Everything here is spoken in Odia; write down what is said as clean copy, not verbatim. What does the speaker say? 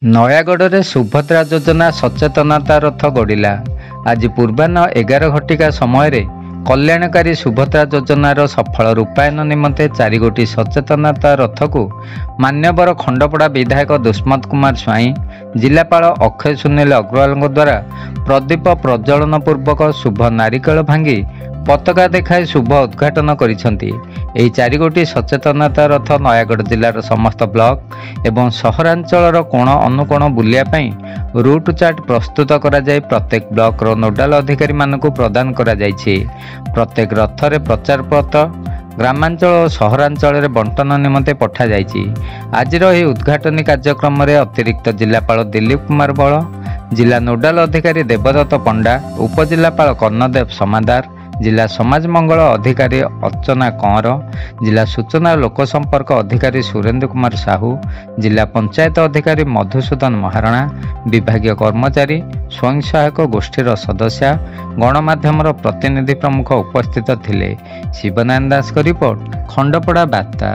ନୟାଗଡ଼ରେ ସୁଭଦ୍ରା ଯୋଜନା ସଚେତନତା ରଥ ଗଡ଼ିଲା। ଆଜି ପୂର୍ବାହ୍ନ 11 ଘଟିକା ସମୟରେ କଲ୍ୟାଣକାରୀ ସୁଭଦ୍ରା ଯୋଜନାର ସଫଳ ରୂପାୟନ ନିମନ୍ତେ 4 ଗୋଟି ସଚେତନତା ରଥକୁ ମାନ୍ୟବର ଖଣ୍ଡପଡ଼ା ବିଧାୟକ ଦୁଷ୍ମନ୍ତ କୁମାର ସ୍ୱାଇଁ, ଜିଲ୍ଲାପାଳ ଅକ୍ଷୟ ସୁନୀଲ ଅଗ୍ରୱାଲଙ୍କ ଦ୍ୱାରା ପ୍ରଦୀପ ପ୍ରଜ୍ୱଳନ ପୂର୍ବକ ଶୁଭ ନାରିକେଳ ଭାଙ୍ଗି ପତାକା ଦେଖାଇ ଶୁଭ ଉଦ୍ଘାଟନ କରିଛନ୍ତି। ଏହି 4 ଗୋଟି ସଚେତନତା ରଥ ନୟାଗଡ଼ ଜିଲ୍ଲାର ସମସ୍ତ ବ୍ଲକ ଏବଂ ସହରାଞ୍ଚଳର କୋଣ ଅନୁକୋଣ ବୁଲିବା ପାଇଁ ରୁଟ୍ ଚାର୍ଟ ପ୍ରସ୍ତୁତ କରାଯାଇ ପ୍ରତ୍ୟେକ ବ୍ଲକର ନୋଡାଲ ଅଧିକାରୀମାନଙ୍କୁ ପ୍ରଦାନ କରାଯାଇଛି। ପ୍ରତ୍ୟେକ ରଥରେ ପ୍ରଚାର ପତ୍ର ଗ୍ରାମାଞ୍ଚଳ ଓ ସହରାଞ୍ଚଳରେ ବଣ୍ଟନ ନିମନ୍ତେ ପଠାଯାଇଛି। ଆଜିର ଏହି ଉଦ୍ଘାଟନୀ କାର୍ଯ୍ୟକ୍ରମରେ ଅତିରିକ୍ତ ଜିଲ୍ଲାପାଳ ଦିଲ୍ଲୀପ କୁମାର ବଳ, ଜିଲ୍ଲା ନୋଡାଲ ଅଧିକାରୀ ଦେବଦତ୍ତ ପଣ୍ଡା, ଉପଜିଲ୍ଲାପାଳ କର୍ଣ୍ଣଦେବ ସମାଦାର, ଜିଲ୍ଲା ସମାଜ ମଙ୍ଗଳ ଅଧିକାରୀ ଅର୍ଚ୍ଚନା କଅଁର, ଜିଲ୍ଲା ସୂଚନା ଓ ଲୋକସମ୍ପର୍କ ଅଧିକାରୀ ସୁରେନ୍ଦ୍ର କୁମାର ସାହୁ, ଜିଲ୍ଲା ପଞ୍ଚାୟତ ଅଧିକାରୀ ମଧୁସୂଦନ ମହାରଣା, ବିଭାଗୀୟ କର୍ମଚାରୀ, ସ୍ୱୟଂ ସହାୟକ ଗୋଷ୍ଠୀର ସଦସ୍ୟ, ଗଣମାଧ୍ୟମର ପ୍ରତିନିଧି ପ୍ରମୁଖ ଉପସ୍ଥିତ ଥିଲେ। ଶିବନାରାୟଣ ଦାସଙ୍କ ରିପୋର୍ଟ, ଖଣ୍ଡପଡ଼ା ବାର୍ତ୍ତା।